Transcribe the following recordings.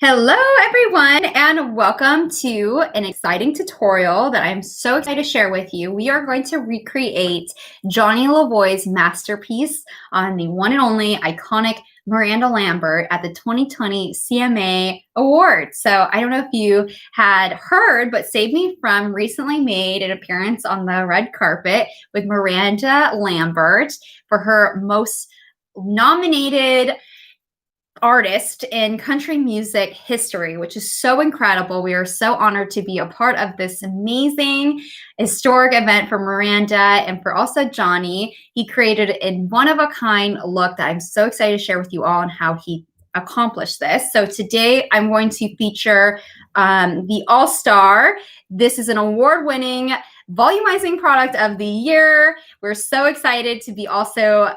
Hello everyone and welcome to an exciting tutorial that I'm so excited to share with you. We are going to recreate Johnny Lavoie's masterpiece on the one and only iconic Miranda Lambert at the 2020 CMA Awards. So I don't know if you had heard, but Save Me From recently made an appearance on the red carpet with Miranda Lambert for her most nominated artist in country music history, which is so incredible. We are so honored to be a part of this amazing historic event for Miranda and for also Johnny. He created a one-of-a-kind look that I'm so excited to share with you all and how he accomplished this. So today I'm going to feature the All-Star. This is an award-winning volumizing product of the year. We're so excited to be also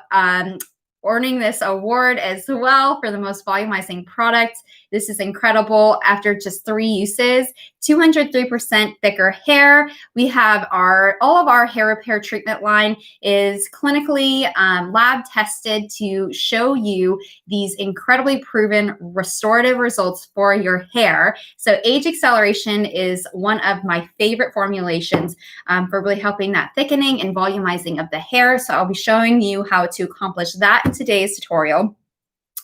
earning this award as well for the most volumizing product. This is incredible. After just 3 uses, 203% thicker hair. We have all of our hair repair treatment line is clinically lab tested to show you these incredibly proven restorative results for your hair. So age acceleration is one of my favorite formulations for really helping that thickening and volumizing of the hair. So I'll be showing you how to accomplish that in today's tutorial.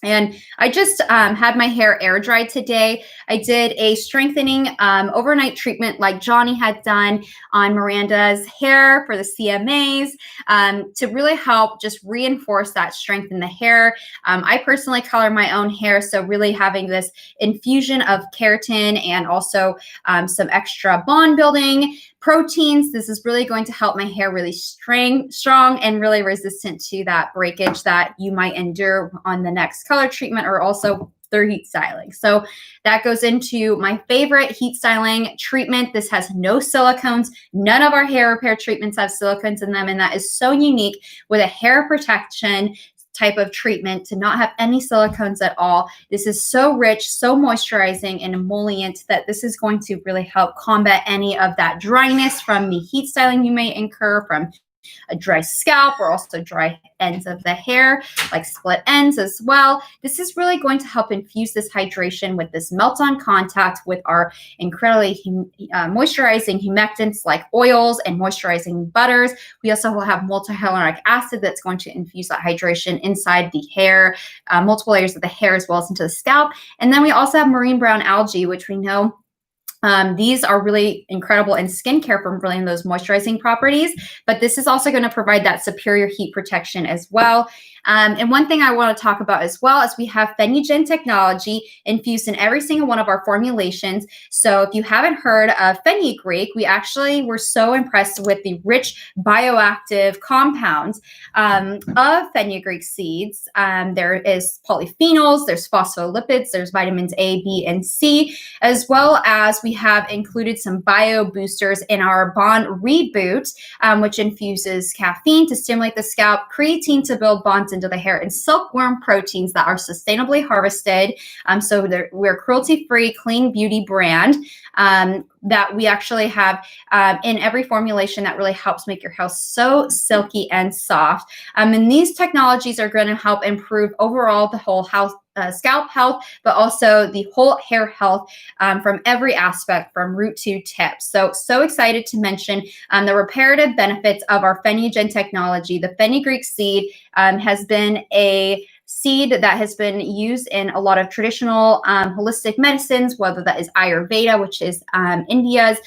And I just had my hair air dried today. I did a strengthening overnight treatment like Johnny had done on Miranda's hair for the CMAs to really help just reinforce that strength in the hair. I personally color my own hair, so really having this infusion of keratin and also some extra bond building proteins. This is really going to help my hair really strong and really resistant to that breakage that you might endure on the next color treatment or also through heat styling. So that goes into my favorite heat styling treatment. This has no silicones. None of our hair repair treatments have silicones in them, and that is so unique with a hair protection type of treatment to not have any silicones at all. This is so rich, so moisturizing and emollient that this is going to really help combat any of that dryness from the heat styling you may incur from a dry scalp or also dry ends of the hair, like split ends as well. This is really going to help infuse this hydration with this melt-on contact with our incredibly moisturizing humectants like oils and moisturizing butters. We also will have multi-hyaluronic acid that's going to infuse that hydration inside the hair, multiple layers of the hair as well as into the scalp. And then we also have marine brown algae, which we know these are really incredible in skincare from bringing those moisturizing properties, but this is also going to provide that superior heat protection as well. And one thing I want to talk about as well is we have Phenogen technology infused in every single one of our formulations. So if you haven't heard of fenugreek, we actually were so impressed with the rich bioactive compounds of fenugreek seeds. There is polyphenols, there's phospholipids, there's vitamins A, B, and C, as well as we have included some bio boosters in our Bond Reboot, which infuses caffeine to stimulate the scalp, creatine to build bonds into the hair, and silkworm proteins that are sustainably harvested. So we're cruelty-free, clean beauty brand that we actually have in every formulation that really helps make your hair so silky and soft. And these technologies are going to help improve overall the whole scalp health, but also the whole hair health from every aspect, from root to tip. So excited to mention the reparative benefits of our Phenogen technology. The fenugreek seed has been a seed that has been used in a lot of traditional holistic medicines, whether that is Ayurveda, which is India's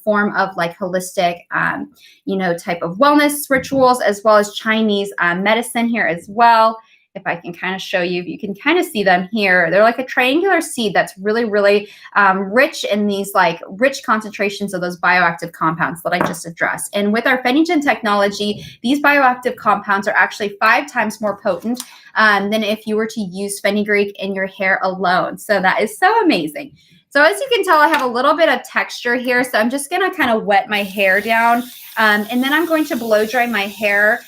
form of like holistic, type of wellness rituals, as well as Chinese medicine here as well. If I can kind of show you, you can kind of see them here. They're like a triangular seed that's really, really rich in these like rich concentrations of those bioactive compounds that I just addressed. And with our Phenogen technology, these bioactive compounds are actually 5 times more potent than if you were to use fenugreek in your hair alone. So that is so amazing. So as you can tell, I have a little bit of texture here. So I'm just going to kind of wet my hair down. And then I'm going to blow dry my hair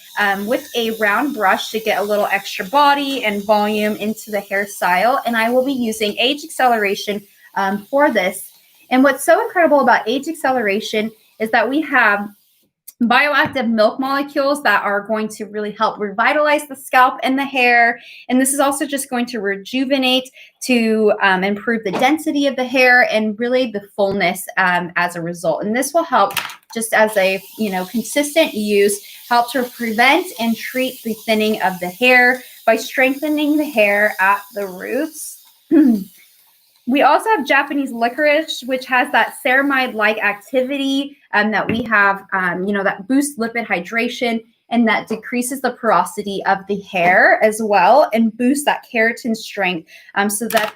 with a round brush to get a little extra body and volume into the hairstyle. And I will be using age acceleration for this. And what's so incredible about age acceleration is that we have bioactive milk molecules that are going to really help revitalize the scalp and the hair. And this is also just going to rejuvenate, to improve the density of the hair and really the fullness as a result. And this will help, just as a consistent use, help to prevent and treat the thinning of the hair by strengthening the hair at the roots. We also have Japanese licorice, which has that ceramide-like activity that we have, that boosts lipid hydration and that decreases the porosity of the hair as well, and boosts that keratin strength so that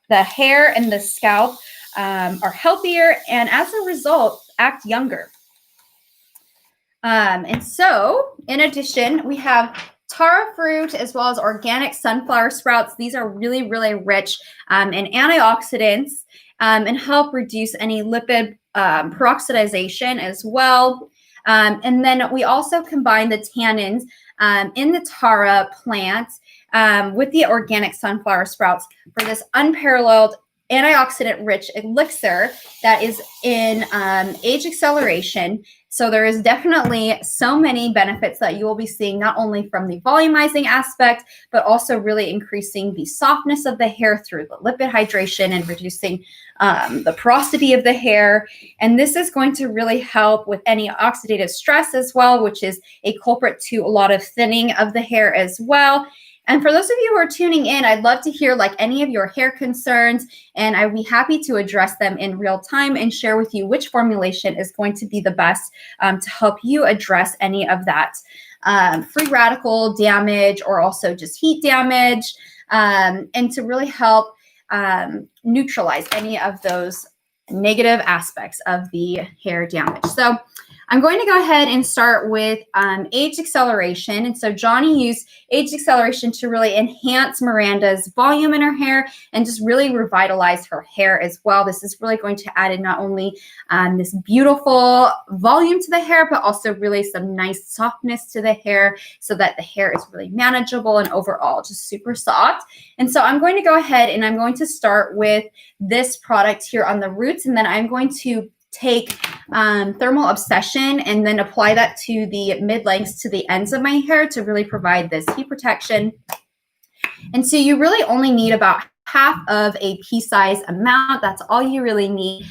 the hair and the scalp are healthier and as a result act younger. And so, in addition, we have taro fruit as well as organic sunflower sprouts. These are really, really rich in antioxidants and help reduce any lipid peroxidization as well. And then we also combine the tannins in the taro plant with the organic sunflower sprouts for this unparalleled antioxidant-rich elixir that is in age acceleration. So there is definitely so many benefits that you will be seeing, not only from the volumizing aspect, but also really increasing the softness of the hair through the lipid hydration and reducing the porosity of the hair. And this is going to really help with any oxidative stress as well, which is a culprit to a lot of thinning of the hair as well. And for those of you who are tuning in, I'd love to hear any of your hair concerns, and I'd be happy to address them in real time and share with you which formulation is going to be the best to help you address any of that free radical damage or also just heat damage, and to really help neutralize any of those negative aspects of the hair damage. So I'm going to go ahead and start with age acceleration. And so Johnny used age acceleration to really enhance Miranda's volume in her hair and just really revitalize her hair as well. This is really going to add in not only this beautiful volume to the hair, but also really some nice softness to the hair so that the hair is really manageable and overall just super soft. And so I'm going to go ahead and I'm going to start with this product here on the roots, and then I'm going to take thermal obsession and then apply that to the mid-lengths to the ends of my hair to really provide this heat protection. And so you really only need about half of a pea-size amount. That's all you really need.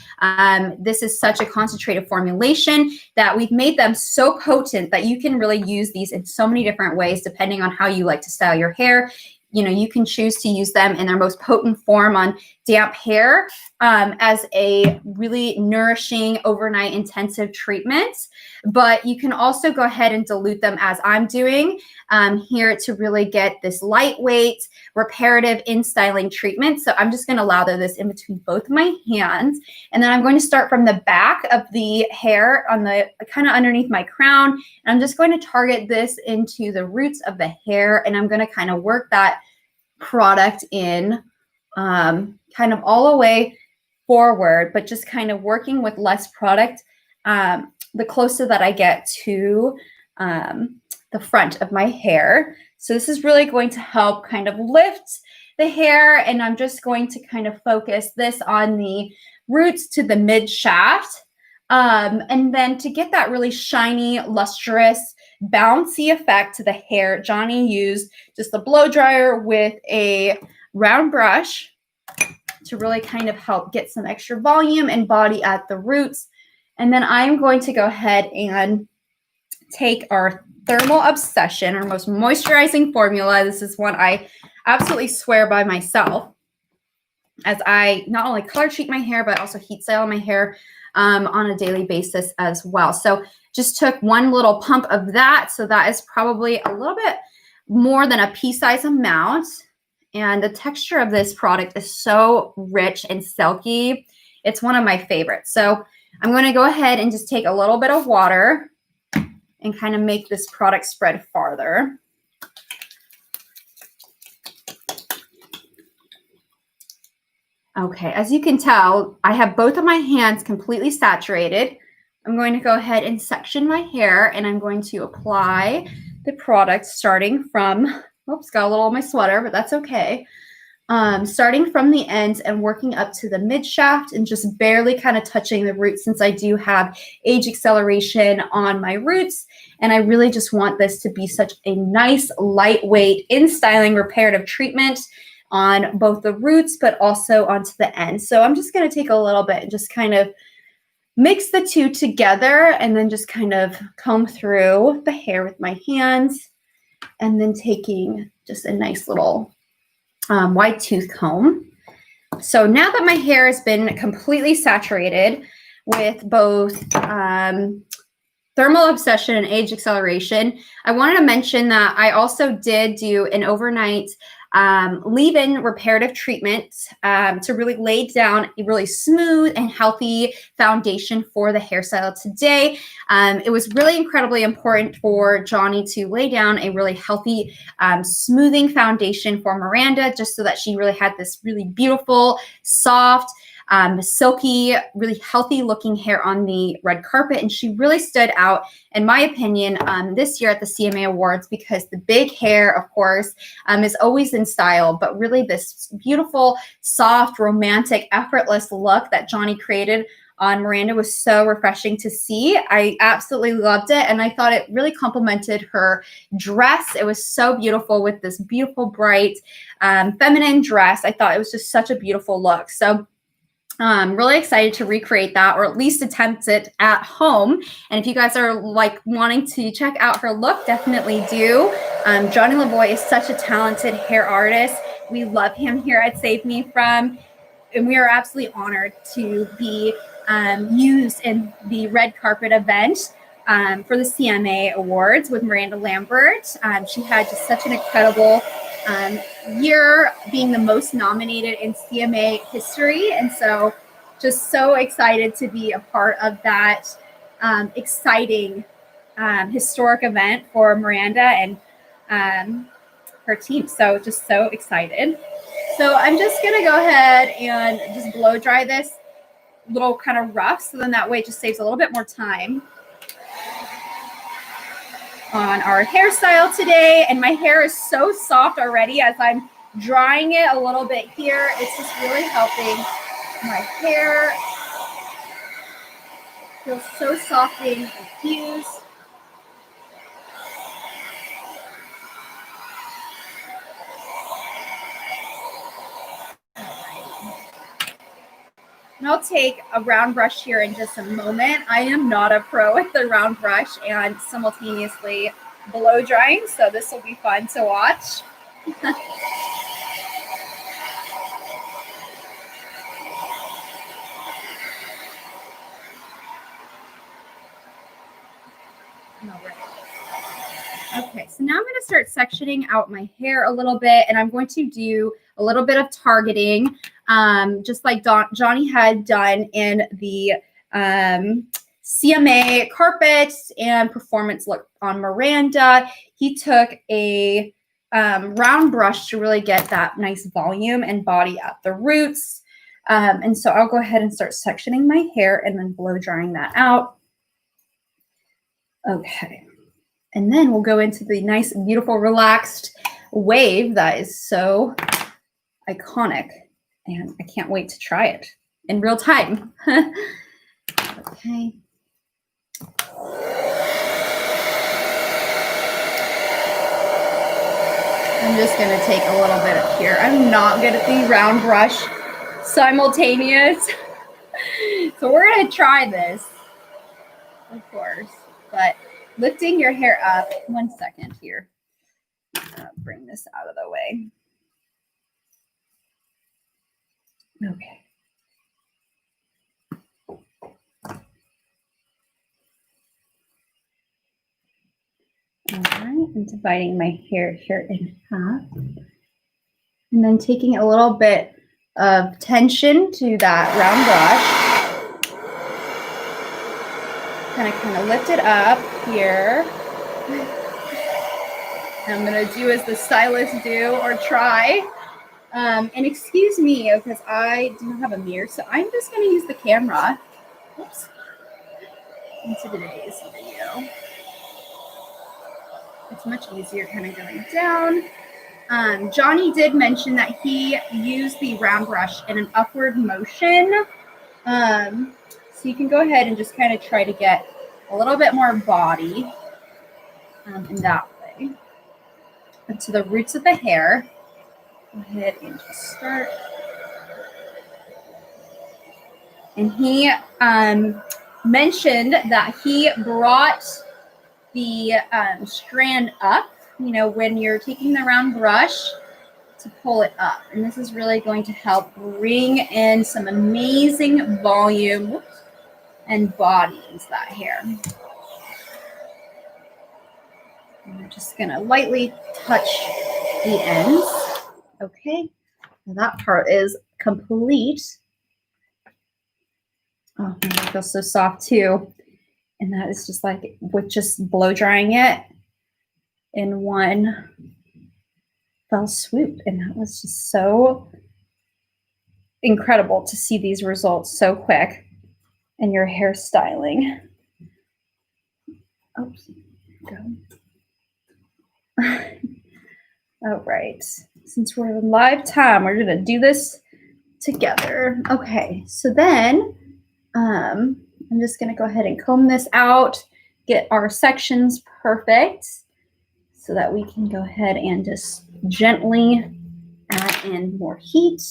This is such a concentrated formulation that we've made them so potent that you can really use these in so many different ways depending on how you like to style your hair. You can choose to use them in their most potent form on damp hair as a really nourishing overnight intensive treatment. But you can also go ahead and dilute them as I'm doing here to really get this lightweight, reparative in-styling treatment. So I'm just going to lather this in between both of my hands. And then I'm going to start from the back of the hair on the kind of underneath my crown. And I'm just going to target this into the roots of the hair. And I'm going to kind of work that product in kind of all the way forward, but just kind of working with less product the closer that I get to the front of my hair. So this is really going to help kind of lift the hair, and I'm just going to kind of focus this on the roots to the mid shaft. And then to get that really shiny, lustrous, bouncy effect to the hair, Johnny used just a blow dryer with a round brush to really kind of help get some extra volume and body at the roots. And then I'm going to go ahead and take our Thermal Obsession, our most moisturizing formula. This is one I absolutely swear by myself, as I not only color treat my hair, but also heat style my hair on a daily basis as well. So just took one little pump of that. So that is probably a little bit more than a pea-size amount. And the texture of this product is so rich and silky. It's one of my favorites. So I'm going to go ahead and just take a little bit of water and kind of make this product spread farther. Okay, as you can tell, I have both of my hands completely saturated. I'm going to go ahead and section my hair, and I'm going to apply the product starting from, oops, got a little on my sweater, but that's okay. starting from the ends and working up to the mid shaft and just barely kind of touching the roots, since I do have age acceleration on my roots. And I really just want this to be such a nice, lightweight, in styling reparative treatment on both the roots, but also onto the ends. So I'm just going to take a little bit and just kind of mix the two together, and then just kind of comb through the hair with my hands, and then taking just a nice little wide tooth comb. So now that my hair has been completely saturated with both thermal obsession and age acceleration, I wanted to mention that I also did do an overnight leave-in reparative treatment to really lay down a really smooth and healthy foundation for the hairstyle today. It was really incredibly important for Johnny to lay down a really healthy smoothing foundation for Miranda, just so that she really had this really beautiful, soft, silky, really healthy looking hair on the red carpet. And she really stood out, in my opinion, this year at the CMA Awards, because the big hair, of course, is always in style, but really this beautiful, soft, romantic, effortless look that Johnny created on Miranda was so refreshing to see. I absolutely loved it, and I thought it really complemented her dress. It was so beautiful with this beautiful, bright, feminine dress. I thought it was just such a beautiful look. So I'm really excited to recreate that, or at least attempt it at home. And if you guys are like wanting to check out her look, definitely do. Johnny Lavoie is such a talented hair artist. We love him here at Save Me From, and we are absolutely honored to be used in the red carpet event for the CMA Awards with Miranda Lambert. She had just such an incredible year, being the most nominated in CMA history. And so just so excited to be a part of that exciting historic event for Miranda and her team. So just so excited. So I'm just going to go ahead and just blow dry this little kind of rough, so then that way it just saves a little bit more time on our hairstyle today. And my hair is so soft already as I'm drying it a little bit here. It's just really helping my hair feel so soft and infused. And I'll take a round brush here in just a moment. I am not a pro with the round brush and simultaneously blow drying, so this will be fun to watch. Okay, so now I'm going to start sectioning out my hair a little bit, and I'm going to do a little bit of targeting, just like Johnny had done in the CMA carpet and performance look on Miranda. He took a round brush to really get that nice volume and body at the roots. And so I'll go ahead and start sectioning my hair and then blow drying that out. Okay. And then we'll go into the nice, beautiful, relaxed wave that is so iconic. And I can't wait to try it in real time. Okay. I'm just going to take a little bit up here. I'm not good at the round brush simultaneous. So we're going to try this, of course. But lifting your hair up, 1 second here. Bring this out of the way. Okay. All right, I'm dividing my hair here in half. And then taking a little bit of tension to that round brush. Kind of lift it up here. And I'm going to do as the stylists do, or try. And excuse me, because I do not have a mirror, so I'm just going to use the camera. Oops. Into today's video. It's much easier kind of going down. Johnny did mention that he used the round brush in an upward motion. So you can go ahead and just kind of try to get a little bit more body in that way. And to the roots of the hair, go ahead and just start. And he mentioned that he brought the strand up, you know, when you're taking the round brush to pull it up. And this is really going to help bring in some amazing volume and body into that hair. And I'm just going to lightly touch the ends. Okay, now that part is complete. Oh, it feels so soft too. And that is just like with just blow drying it in one fell swoop. And that was just so incredible to see these results so quick in your hairstyling. Oops. Go. All right. Since we're in live time, we're going to do this together. Okay. So then I'm just going to go ahead and comb this out, get our sections perfect so that we can go ahead and just gently add in more heat.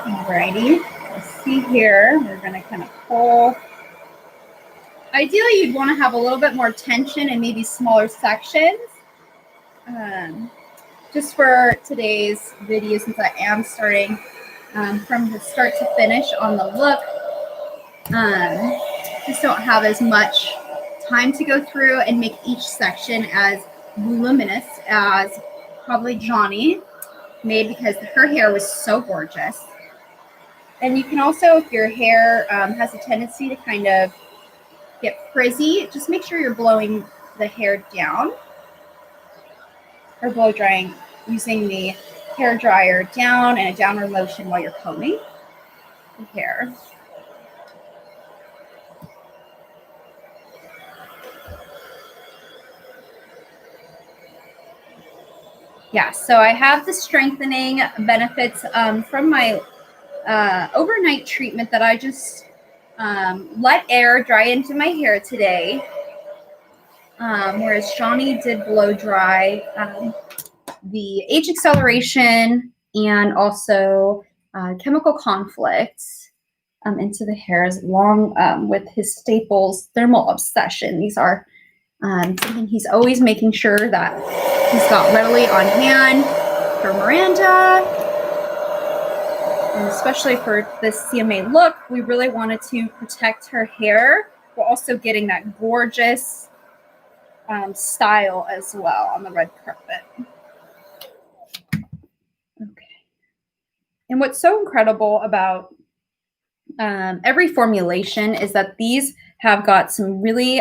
Alrighty, let's see here. We're going to kind of pull. Ideally, you'd want to have a little bit more tension and maybe smaller sections. Just for today's video, since I am starting from the start to finish on the look, just don't have as much time to go through and make each section as voluminous as probably Johnny made, because her hair was so gorgeous. And you can also, if your hair has a tendency to kind of get frizzy, just make sure you're blowing the hair down or blow drying using the hair dryer down and a downward motion while you're combing the hair. Yeah, so I have the strengthening benefits from my overnight treatment that I just let air dry into my hair today, whereas Johnny did blow dry the age acceleration and also chemical conflicts into the hairs, along with his staples thermal obsession. These are something he's always making sure that he's got readily on hand for Miranda. And especially for this CMA look, we really wanted to protect her hair while also getting that gorgeous style as well on the red carpet. Okay. And what's so incredible about every formulation is that these have got some really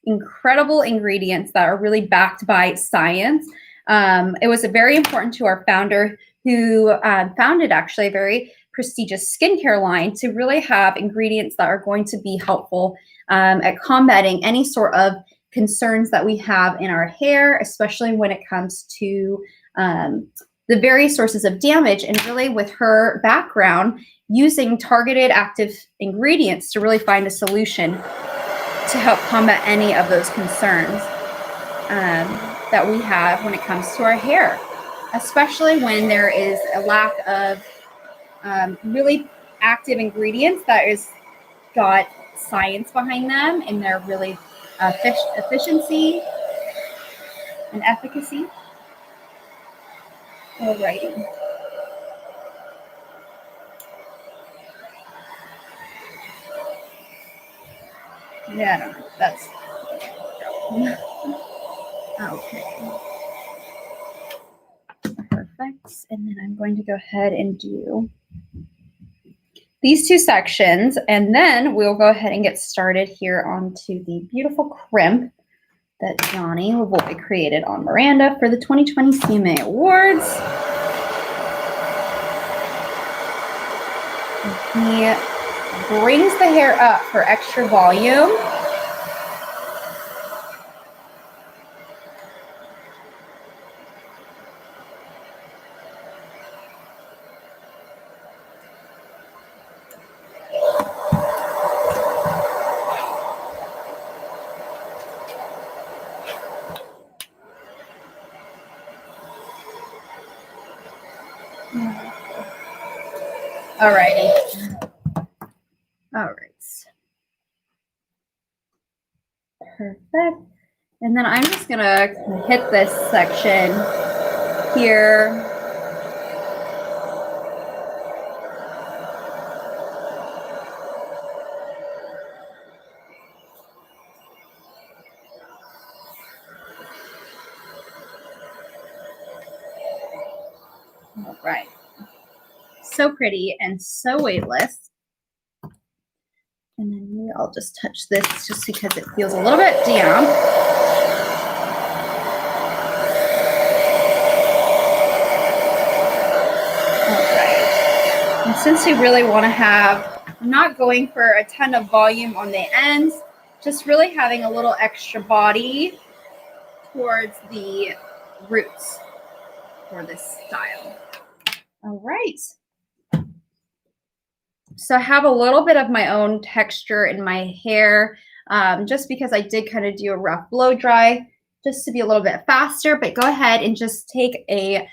incredible ingredients that are really backed by science. It was very important to our founder, who founded actually a very prestigious skincare line, to really have ingredients that are going to be helpful at combating any sort of concerns that we have in our hair, especially when it comes to the various sources of damage. And really, with her background, using targeted active ingredients to really find a solution to help combat any of those concerns that we have when it comes to our hair, especially when there is a lack of really active ingredients that is got science behind them and their really efficiency and efficacy. Alrighty. Yeah, I don't know. That's okay. Perfect. And then I'm going to go ahead and do these two sections, and then we'll go ahead and get started here onto the beautiful crimp that Johnny Lavoie created on Miranda for the 2020 CMA Awards. He brings the hair up for extra volume. Alrighty. All right. Perfect. And then I'm just gonna hit this section here. All right. So pretty and so weightless. And then maybe I'll just touch this just because it feels a little bit damp. All right. And since you really want to have, I'm not going for a ton of volume on the ends, just really having a little extra body towards the roots for this style. All right. So I have a little bit of my own texture in my hair, just because I did kind of do a rough blow dry just to be a little bit faster, but go ahead and just take a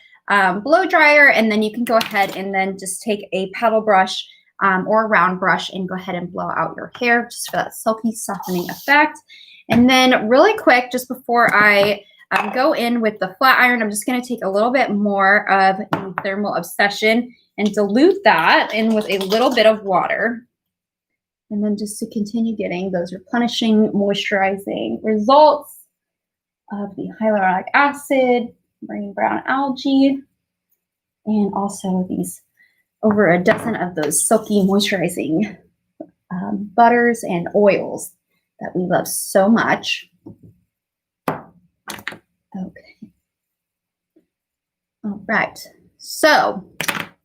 blow dryer, and then you can go ahead and then just take a paddle brush or a round brush and go ahead and blow out your hair just for that silky softening effect. And then really quick, just before I go in with the flat iron, I'm just going to take a little bit more of the Thermal Obsession and dilute that in with a little bit of water. And then just to continue getting those replenishing, moisturizing results of the hyaluronic acid, marine brown algae, and also these over a dozen of those silky moisturizing butters and oils that we love so much. Okay. All right. So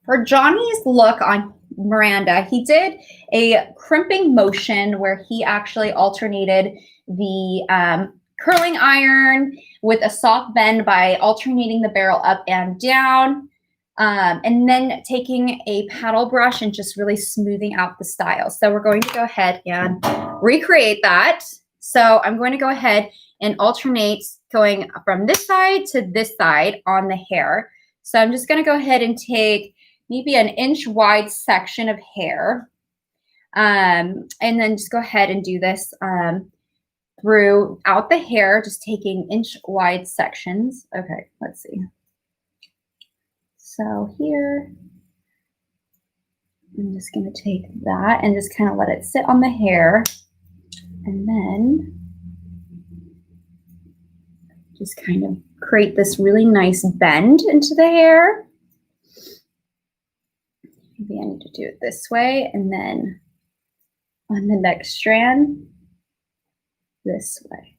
for Johnny's look on Miranda, he did a crimping motion where he actually alternated the curling iron with a soft bend by alternating the barrel up and down, and then taking a paddle brush and just really smoothing out the style. So we're going to go ahead and recreate that. So I'm going to go ahead and alternate going from this side to this side on the hair. So I'm just going to go ahead and take maybe an inch wide section of hair, and then just go ahead and do this throughout the hair, just taking inch wide sections. Okay, let's see. So here, I'm just going to take that and just kind of let it sit on the hair, and then just kind of create this really nice bend into the hair. Maybe I need to do it this way, and then on the next strand, this way.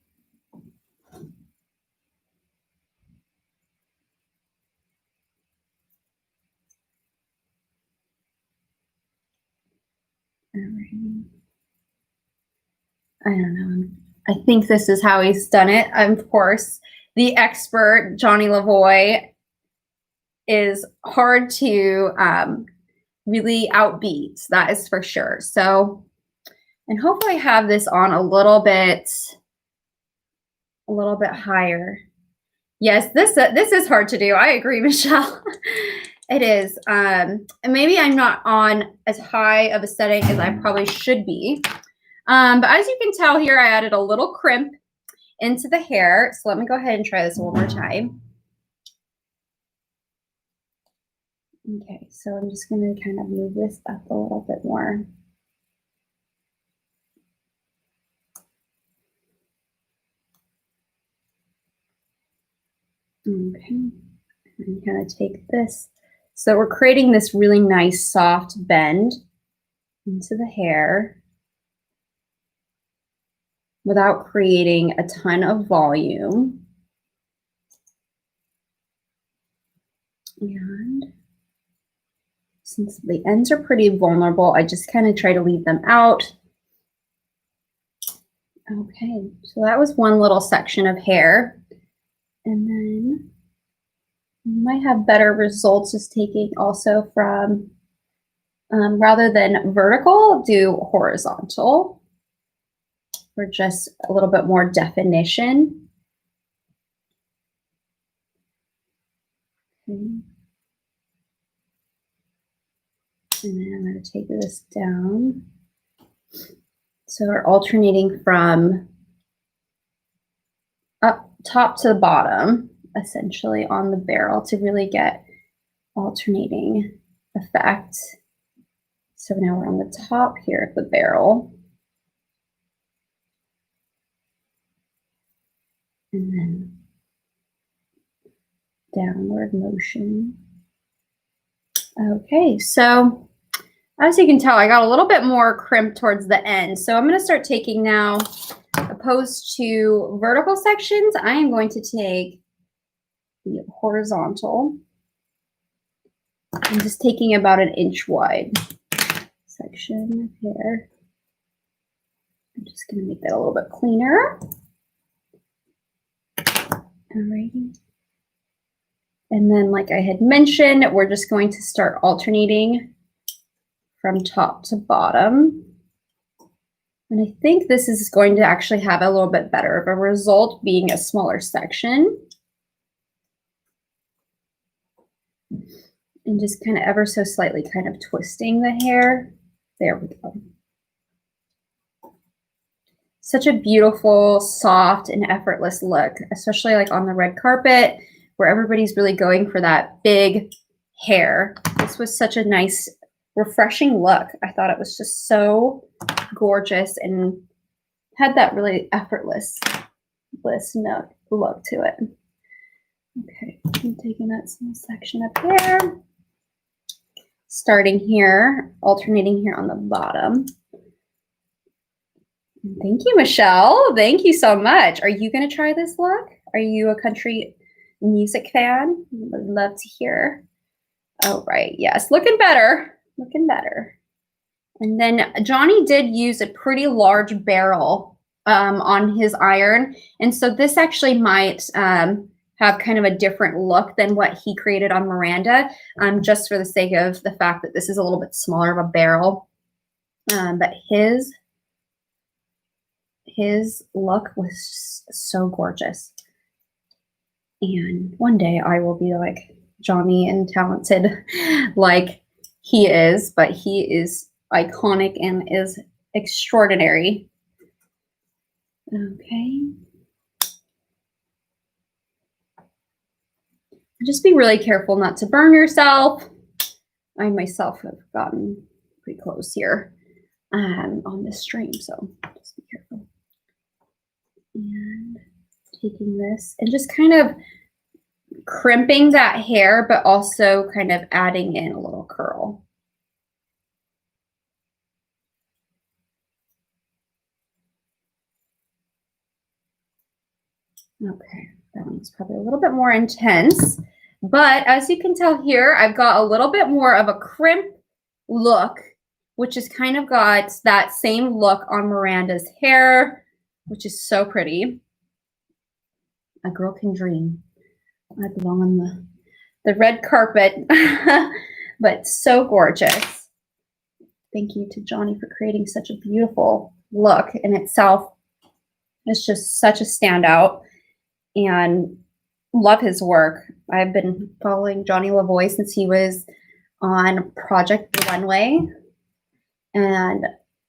All right. I don't know. I think this is how he's done it. Of course, the expert, Johnny Lavoie, is hard to really outbeat. That is for sure. So, and hopefully I have this on a little bit higher. Yes, this is hard to do. I agree, Michelle. It is. And maybe I'm not on as high of a setting as I probably should be. But as you can tell here, I added a little crimp into the hair. So let me go ahead and try this one more time. Okay, so I'm just going to kind of move this up a little bit more. Okay, I'm going to take this. So we're creating this really nice soft bend into the hair without creating a ton of volume. And since the ends are pretty vulnerable, I just kind of try to leave them out. Okay, so that was one little section of hair. And then you might have better results just taking also from, rather than vertical, do horizontal for just a little bit more definition. Okay. And then I'm going to take this down. So we're alternating from up top to the bottom, essentially on the barrel to really get alternating effect. So now we're on the top here of the barrel. And then downward motion. Okay, so as you can tell, I got a little bit more crimp towards the end. So I'm going to start taking now, opposed to vertical sections, I am going to take the horizontal. I'm just taking about an inch wide section of hair. I'm just going to make that a little bit cleaner. Alrighty. And then, like I had mentioned, we're just going to start alternating from top to bottom. And I think this is going to actually have a little bit better of a result being a smaller section. And just kind of ever so slightly kind of twisting the hair. There we go. Such a beautiful, soft, and effortless look, especially like on the red carpet where everybody's really going for that big hair. This was such a nice, refreshing look. I thought it was just so gorgeous and had that really effortless bliss look to it. Okay, I'm taking that small section of hair, starting here, alternating here on the bottom. Thank you, Michelle. Thank you so much. Are you going to try this look? Are you a country music fan? Would love to hear. Oh, right. Yes, looking better. Looking better. And then Johnny did use a pretty large barrel on his iron. And so this actually might have kind of a different look than what he created on Miranda, just for the sake of the fact that this is a little bit smaller of a barrel. But his look was so gorgeous. And one day I will be like Johnny and talented like he is, but he is iconic and is extraordinary. Okay. Just be really careful not to burn yourself. I myself have gotten pretty close here on this stream, so just be careful. And taking this and just kind of crimping that hair, but also kind of adding in a little curl. Okay, that one's probably a little bit more intense, but as you can tell here, I've got a little bit more of a crimp look, which has kind of got that same look on Miranda's hair, which is so pretty. A girl can dream. I belong on the red carpet, but so gorgeous. Thank you to Johnny for creating such a beautiful look in itself. It's just such a standout and love his work. I've been following Johnny Lavoie since he was on Project Runway and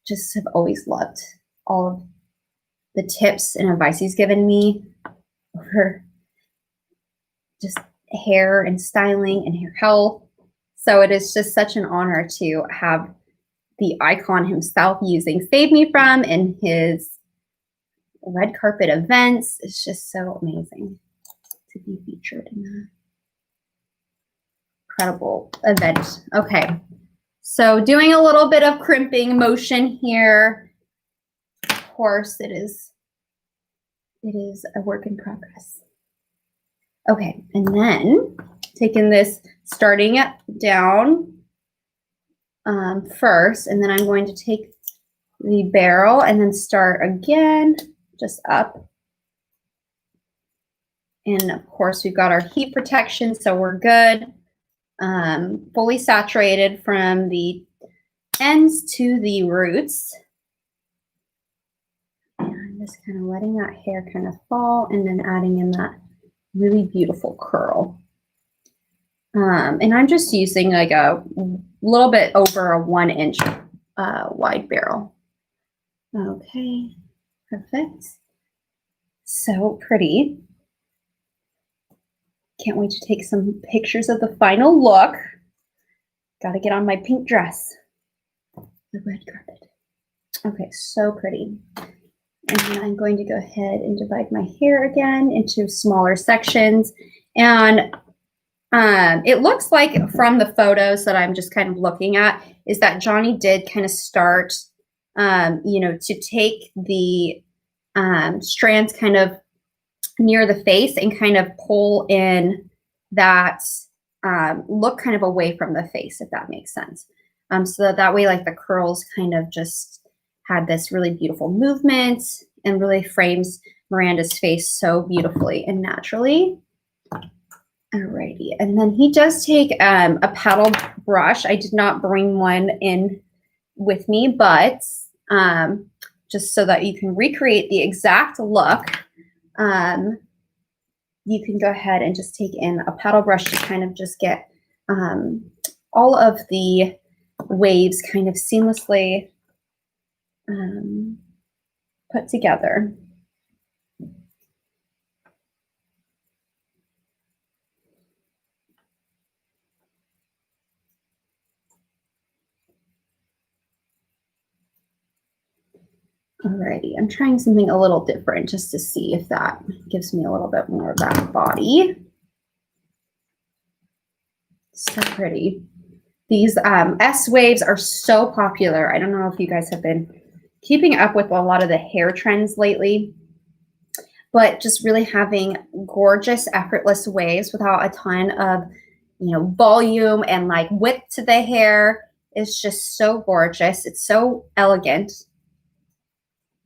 just have always loved all of the tips and advice he's given me for just hair and styling and hair health. So it is just such an honor to have the icon himself using Save Me From in his red carpet events. It's just so amazing to be featured in that incredible event. Okay, So doing a little bit of crimping motion here. Of course, it is a work in progress. Okay, and then taking this, starting it down first, and then I'm going to take the barrel and then start again, just up. And of course, we've got our heat protection, so we're good. Fully saturated from the ends to the roots. And I'm just kind of letting that hair kind of fall and then adding in that really beautiful curl. And I'm just using like a little bit over a 1 inch wide barrel. Okay, perfect. So pretty. Can't wait to take some pictures of the final look. Got to get on my pink dress. The red carpet. Okay, so pretty. And then I'm going to go ahead and divide my hair again into smaller sections. And it looks like from the photos that I'm just kind of looking at is that Johnny did kind of start, to take the strands kind of near the face and kind of pull in that look kind of away from the face, if that makes sense. So that way, like the curls kind of just had this really beautiful movement and really frames Miranda's face so beautifully and naturally. Alrighty, and then he does take a paddle brush. I did not bring one in with me, but just so that you can recreate the exact look, you can go ahead and just take in a paddle brush to kind of just get all of the waves kind of seamlessly put together. Alrighty, I'm trying something a little different just to see if that gives me a little bit more of that body. So pretty. These S waves are so popular. I don't know if you guys have been keeping up with a lot of the hair trends lately, but just really having gorgeous, effortless waves without a ton of, volume and like width to the hair is just so gorgeous. It's so elegant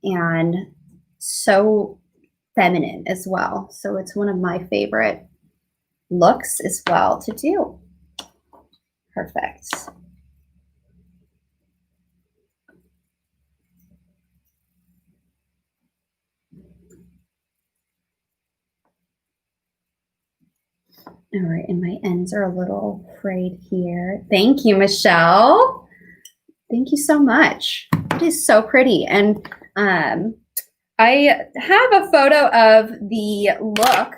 and so feminine as well. So it's one of my favorite looks as well to do. Perfect. All right, and my ends are a little frayed here. Thank you, Michelle. Thank you so much. It is so pretty. And I have a photo of the look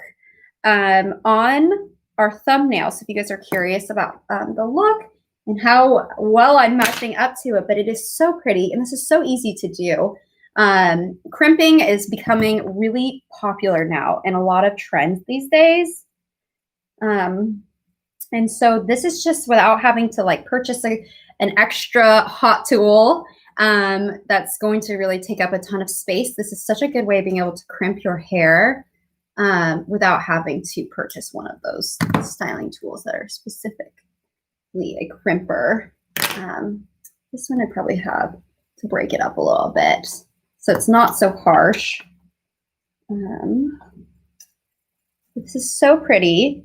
on our thumbnail. So if you guys are curious about the look and how well I'm matching up to it, but it is so pretty and this is so easy to do. Crimping is becoming really popular now and a lot of trends these days. And so this is just without having to like purchase an extra hot tool that's going to really take up a ton of space. This is such a good way of being able to crimp your hair without having to purchase one of those styling tools that are specifically a crimper. This one I probably have to break it up a little bit so it's not so harsh. This is so pretty,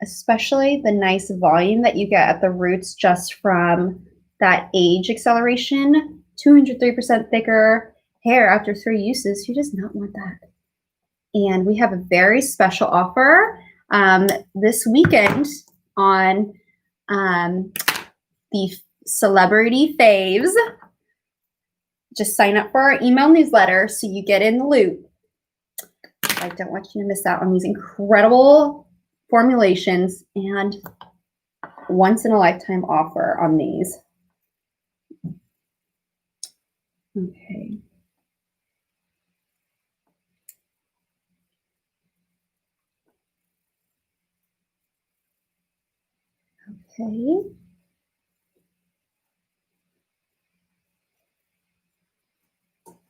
especially the nice volume that you get at the roots just from that age acceleration. 203% thicker hair after 3 uses. Who does not want that? And we have a very special offer this weekend on the Celebrity Faves. Just sign up for our email newsletter so you get in the loop. I don't want you to miss out on these incredible formulations and once in a lifetime offer on these. Okay. Okay.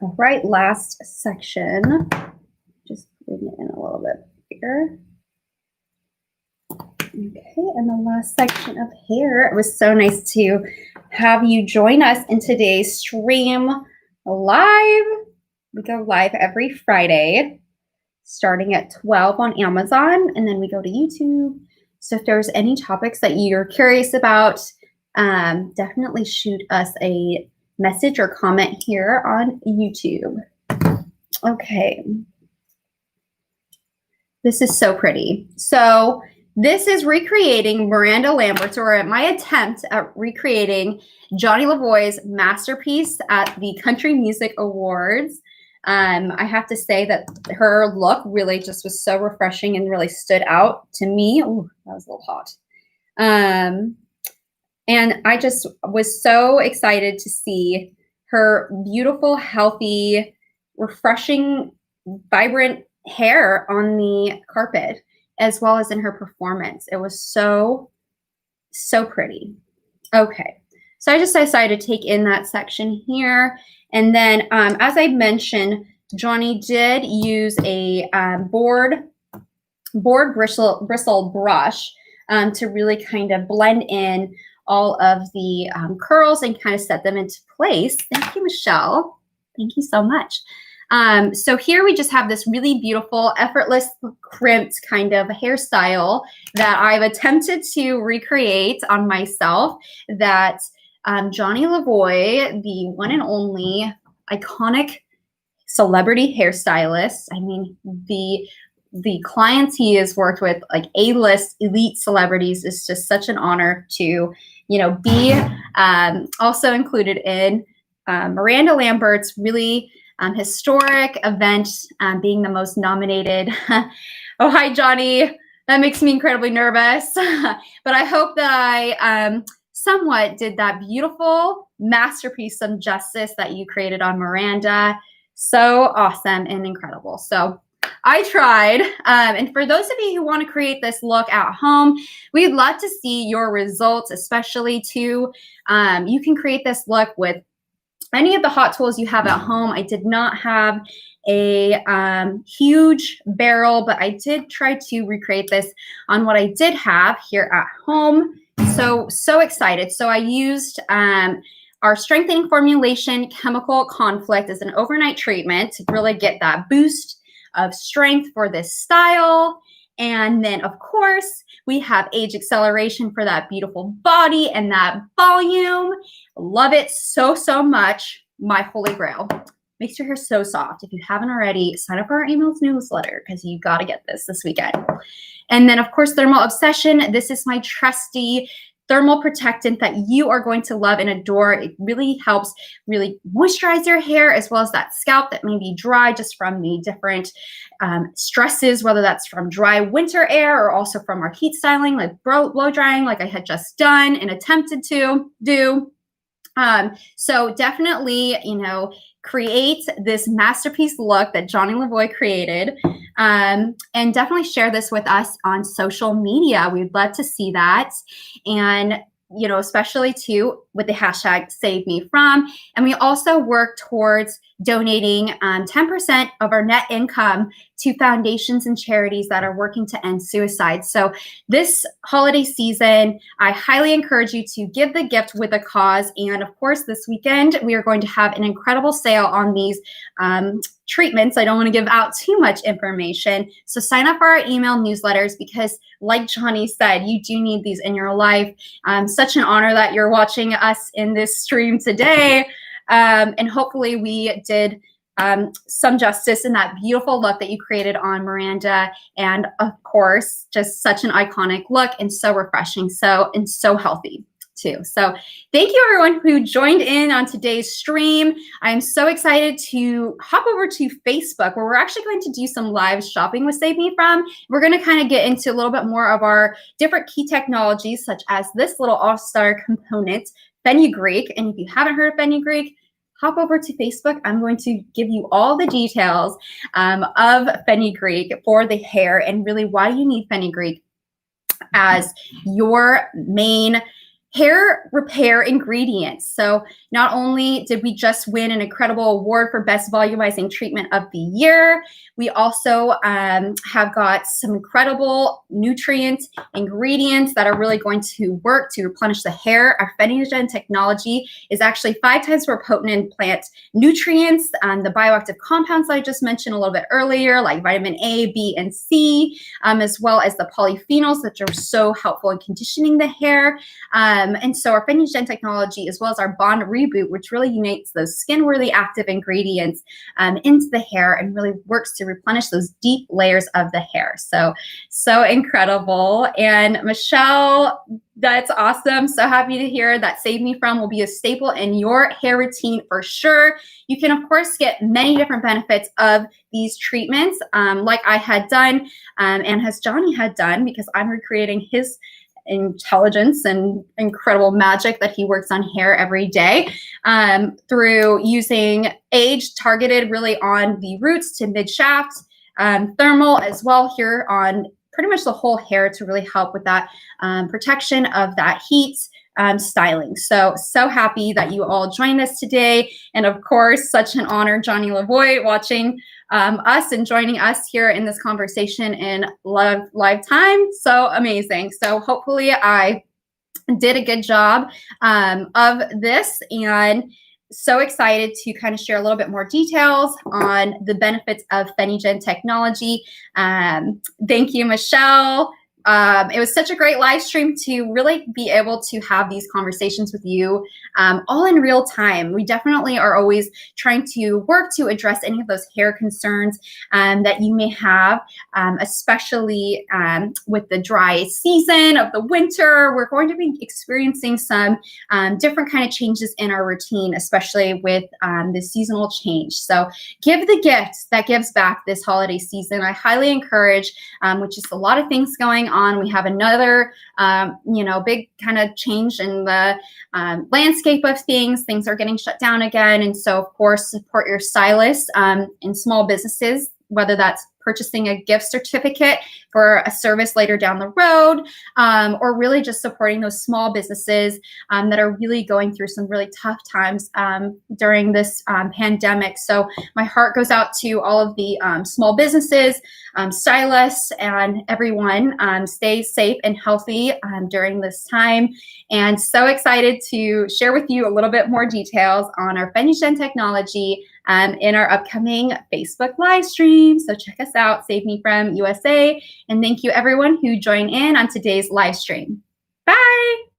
All right, last section. Just bring it in a little bit here. Okay, and the last section of hair. It was so nice to have you join us in today's stream live. We go live every Friday, starting at 12 on Amazon, and then we go to YouTube. So if there's any topics that you're curious about, definitely shoot us a message or comment here on YouTube. Okay. This is so pretty. So this is recreating Miranda Lambert, or my attempt at recreating Johnny Lavoie's masterpiece at the Country Music Awards. I have to say that her look really just was so refreshing and really stood out to me. Oh, that was a little hot. And I just was so excited to see her beautiful, healthy, refreshing, vibrant hair on the carpet, as well as in her performance. It was so, so pretty. Okay, so I just decided to take in that section here. And then, as I mentioned, Johnny did use a board bristle brush to really kind of blend in all of the curls and kind of set them into place. Thank you, Michelle. Thank you so much. So here we just have this really beautiful, effortless, crimped kind of hairstyle that I've attempted to recreate on myself, that Johnny Lavoie, the one and only iconic celebrity hairstylist. I mean, the clients he has worked with, like A-list elite celebrities, is just such an honor to, be also included in Miranda Lambert's really historic event, being the most nominated. Oh, hi, Johnny. That makes me incredibly nervous. But I hope that I somewhat did that beautiful masterpiece some justice that you created on Miranda. So awesome and incredible. So I tried. And for those of you who want to create this look at home, we'd love to see your results, especially too. You can create this look with any of the hot tools you have at home. I did not have a huge barrel, but I did try to recreate this on what I did have here at home. So excited. So I used our strengthening formulation chemical conflict as an overnight treatment to really get that boost of strength for this style. And then, of course, we have age acceleration for that beautiful body and that volume. Love it so, so much. My holy grail. Makes your hair so soft. If you haven't already, sign up for our emails newsletter because you got to get this weekend. And then, of course, Thermal Obsession. This is my trusty thermal protectant that you are going to love and adore. It really helps really moisturize your hair, as well as that scalp that may be dry just from the different stresses, whether that's from dry winter air or also from our heat styling, like blow drying, like I had just done and attempted to do. So definitely, create this masterpiece look that Johnny Lavoie created, and definitely share this with us on social media. We'd love to see that. And, especially too with the hashtag Save Me From. And we also work towards donating 10% of our net income to foundations and charities that are working to end suicide. So this holiday season, I highly encourage you to give the gift with a cause. And of course, this weekend, we are going to have an incredible sale on these treatments. I don't want to give out too much information. So sign up for our email newsletters because, like Johnny said, you do need these in your life. Such an honor that you're watching us in this stream today. And hopefully we did some justice in that beautiful look that you created on Miranda. And of course, just such an iconic look and so refreshing, and so healthy too. So thank you everyone who joined in on today's stream. I'm so excited to hop over to Facebook, where we're actually going to do some live shopping with Save Me From. We're going to kind of get into a little bit more of our different key technologies, such as this little all-star component, fenugreek. And if you haven't heard of fenugreek, hop over to Facebook. I'm going to give you all the details of fenugreek for the hair and really why you need fenugreek as your main hair repair ingredients. So not only did we just win an incredible award for Best Volumizing Treatment of the Year, we also have got some incredible nutrient ingredients that are really going to work to replenish the hair. Our Phenogen technology is actually 5 times more potent in plant nutrients. The bioactive compounds that I just mentioned a little bit earlier, like vitamin A, B, and C, as well as the polyphenols that are so helpful in conditioning the hair. And so our Phenogen technology, as well as our Bond Reboot, which really unites those skin-worthy active ingredients into the hair and really works to replenish those deep layers of the hair. So incredible. And Michelle, that's awesome. So happy to hear that Save Me From will be a staple in your hair routine for sure. You can, of course, get many different benefits of these treatments, like I had done and as Johnny had done, because I'm recreating his intelligence and incredible magic that he works on hair every day through using age targeted really on the roots to mid shaft, thermal as well here on pretty much the whole hair to really help with that protection of that heat styling. So happy that you all joined us today. And of course, such an honor, Johnny Lavoie, watching us and joining us here in this conversation in live time. So amazing. So hopefully I did a good job of this, and so excited to kind of share a little bit more details on the benefits of Phenogen technology. Thank you, Michelle. It was such a great live stream to really be able to have these conversations with you all in real time. We definitely are always trying to work to address any of those hair concerns that you may have, especially with the dry season of the winter. We're going to be experiencing some different kind of changes in our routine, especially with the seasonal change. So give the gift that gives back this holiday season. I highly encourage, which is a lot of things going on. We have another, big kind of change in the landscape of things. Things are getting shut down again. And so, of course, support your stylists in small businesses, whether that's purchasing a gift certificate for a service later down the road, or really just supporting those small businesses that are really going through some really tough times during this pandemic. So my heart goes out to all of the small businesses, stylists, and everyone. Stay safe and healthy during this time. And so excited to share with you a little bit more details on our Phenogen technology in our upcoming Facebook live stream. So check us out, Save Me From USA. And thank you everyone who joined in on today's live stream. Bye.